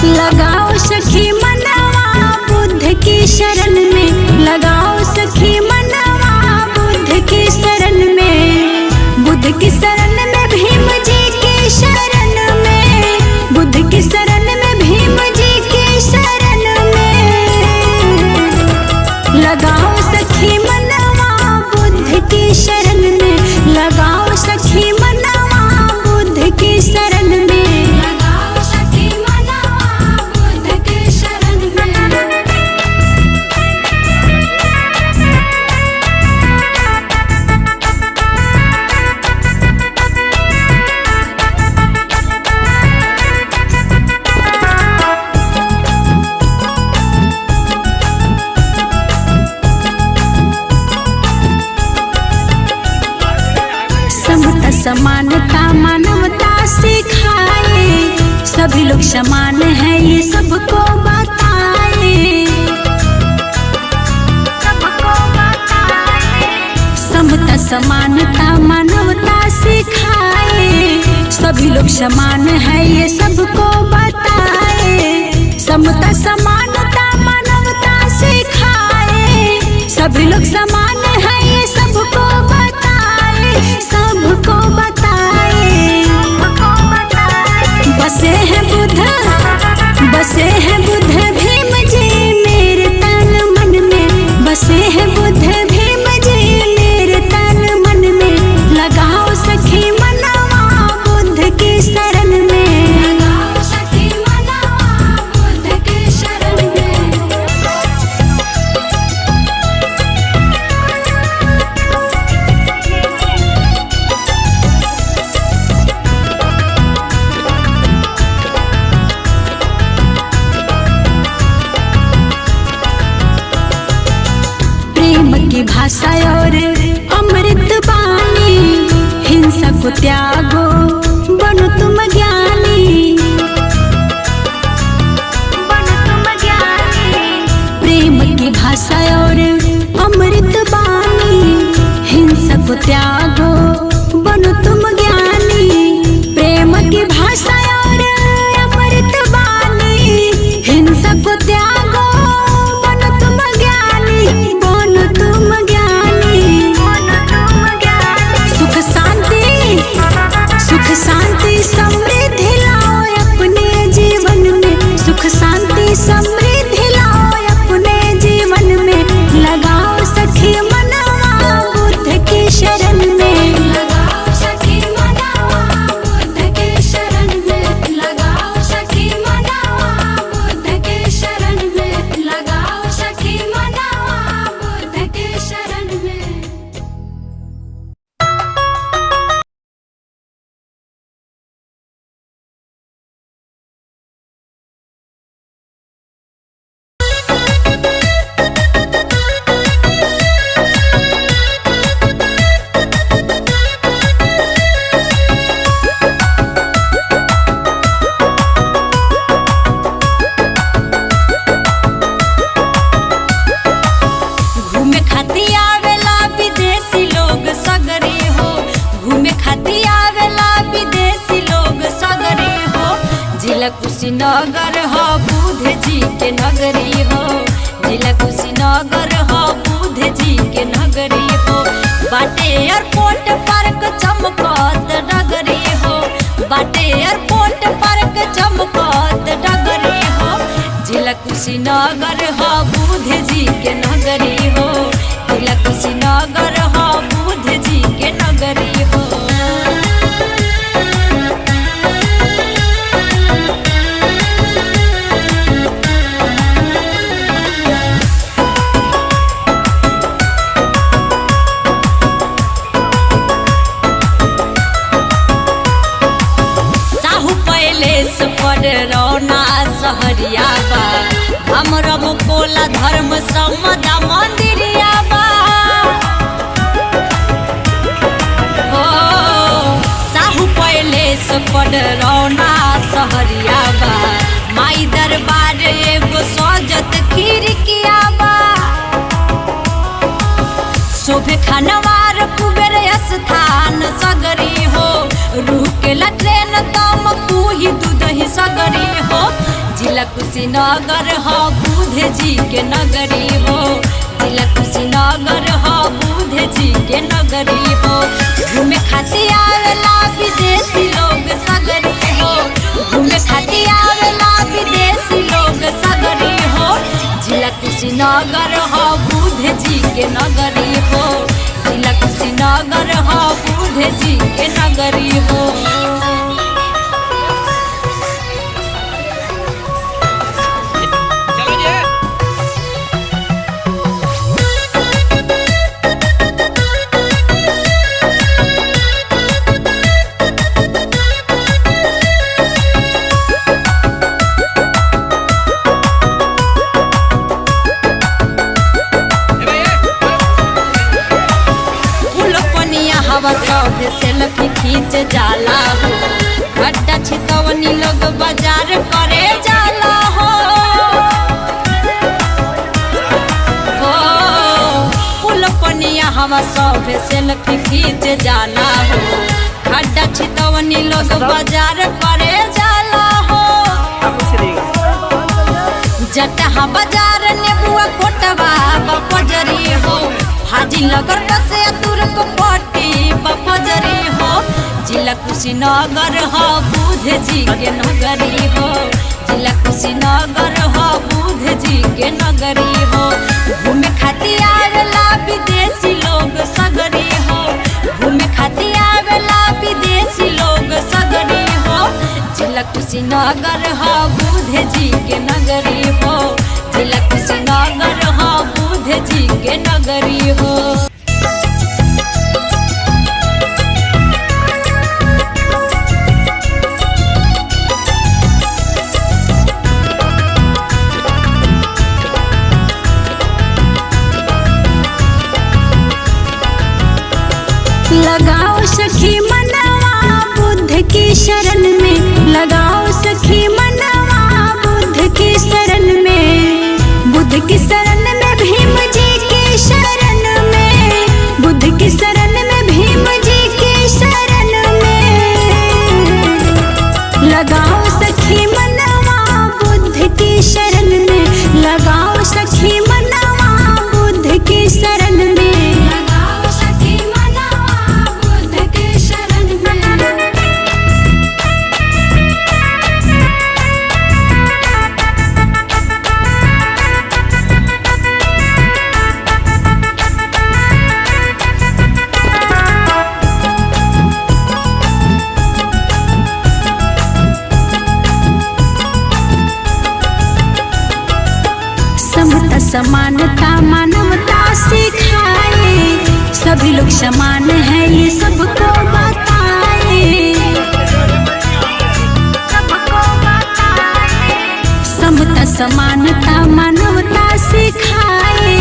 लगाओ सखी मनवा बुद्ध की शरण में, लगाओ सखी मनवा बुद्ध की शरण में, बुद्ध की शरण में भीम जी की शरण में, बुद्ध की शरण में भीम जी की शरण में। लगाओ सखी मनवा बुद्ध की शरण में, लगाओ सखी मनवा बुद्ध की शरण में। समानता मानवता सिखाए, सभी लोग समान है ये सबको बताए, सबको बताए। समता समानता मानवता सिखाए, सभी लोग समान है ये सबको बताए। समता समानता मानवता सिखाए, सभी लोग समान है ये सबको बताए, सबको बताए। बसे हैं बुद्ध, बसे हैं बुद्ध भीम जी मेरे तन मन में, बसे हैं बुद्ध भीम जी मेरे तन मन में। लगाओ सखी मनवा बुद्ध की शरण में, लगाओ सखी मनवा बुद्ध की शरण में। की भाषा और अमृत बानी, हिंसा को त्यागो बनो तुम ज्ञानी, बनो तुम ज्ञानी। प्रेम की भाषा और अमृत बानी, हिंसा को त्यागो बनो तुम ज्ञानी। प्रेम की भाषा और अमृत बानी, हिंसा को त्यागो बनो तुम ज्ञानी, बनो तुम ज्ञानी, बनो तुम ज्ञानी। सुख शांति, सुख शांति समृद्धि लाओ अपने जीवन में, सुख शांति समृद्धि लाओ अपने जीवन में। लगाओ सखी मनवा बुद्ध की शरण में, लगाओ सखी मनवा बुद्ध की शरण में, लगाओ सखी मनवा बुद्ध की शरण में, लगाओ सखी मनवा बुद्ध की शरण में। घूमे खाती आवेला विदेशी लोग सगरे हो, घूमे खाती आवेला विदेशी लोग सगरे हो। जिला कुशीनगर हो बुद्ध जी के नगरी हो, जिला कुशीनगर हो बुद्ध जी के नगरी हो। बाटे एयरपोर्ट पार्क चमकत नगरी हो, बाटे एयरपोर्ट पार्क चमकत नगरी हो। जिला कुशीनगर हो बुद्ध जी के नगरी हो, जिला कुशीनगर हो बुद्ध जी के नगरी हो। साहू पैलेस पर रौना सहरिया बा, हमरा मुकोला धर्म समदा मंदिरिया बा। हो साहू पैलेस पर रौना सहरिया बा, माई दरबार एगो सजत खिड़किया बा। शोभे खानवार कुबेर स्थान सगरी हो, रूह के ट्रेन तम कुही दूधही सगरी हो। जिला कुशीनगर हो बुध जी के नगरी हो, जिला कुशीनगर हो बुध जी के नगरी हो। घूमे खातिर आवेला विदेशी लोग सगरी हो, घूमे खातिर आवेला विदेशी लोग सगरी हो। जिला कुशीनगर हो बुध जी के नगरी हो, जिला कुशीनगर हो बुध जी के नगरी हो। हवा सब सेल्फी खींच जाला हो, खड्डा छितवनी लोग बाजार करे जाला हो। फूल पनिया हवा सब सेल्फी खींच जाला हो, खड्डा छितवनी लोग बाजार करे जाला हो। जटहा बाजार नेबुआ कोटवा बपजरी हो, हाजी नगर बसे तुरक पट्टी बपजरी हो। जिला कुशीनगर हो बुध जी के नगरी हो, जिला कुशीनगर हो बुध जी के नगरी हो। घूमे खातिर आवेला विदेशी लोग सगरी हो, घूमे खातिर आवेला विदेशी लोग सगरी हो। जिला कुशीनगर हो बुध जी के नगरी हो, जिला कुशीनगर हो बुध जी के नगरी हो। लगाओ सखी मनवा बुद्ध की शरण में, लगाओ सखी मनवा बुद्ध की शरण में, बुद्ध की शरण में भीम जी की शरण में, बुद्ध की शरण में भीम जी की शरण में। लगाओ सखी मनवा बुद्ध की शरण में, लगाओ सखी मनवा बुद्ध की शरण में। समानता मानवता सिखाए, सभी लोग समान है ये सबको बताए। समता समानता मानवता सिखाए,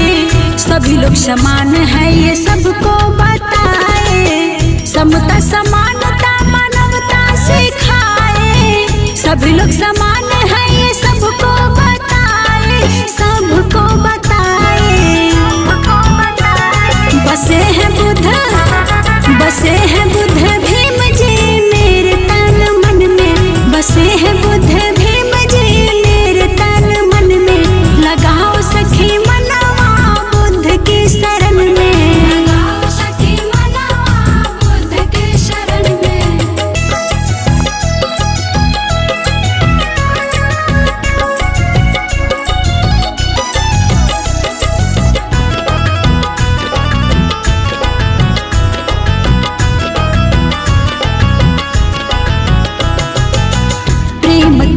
सभी लोग समान है ये सबको बताए। समता समानता मानवता सिखाए, सभी लोग समान है ये सबको बताए, सबको बताए। बसे हैं बुद्ध, बसे हैं बुद्ध भीम जी मेरे तन मन में, बसे हैं बुद्ध भीम जी मेरे तन मन में। लगाओ सखी मनवा बुद्ध की शरण में, लगाओ सखी मनवा बुद्ध की शरण में।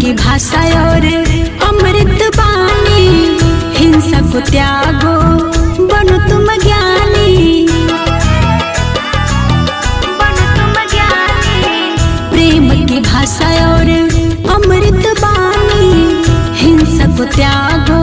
की भाषा और अमृत बानी, हिंसा को त्यागो बनो तुम ज्ञानी, बनो तुम ज्ञानी। प्रेम की भाषा और अमृत बानी, हिंसा को त्यागो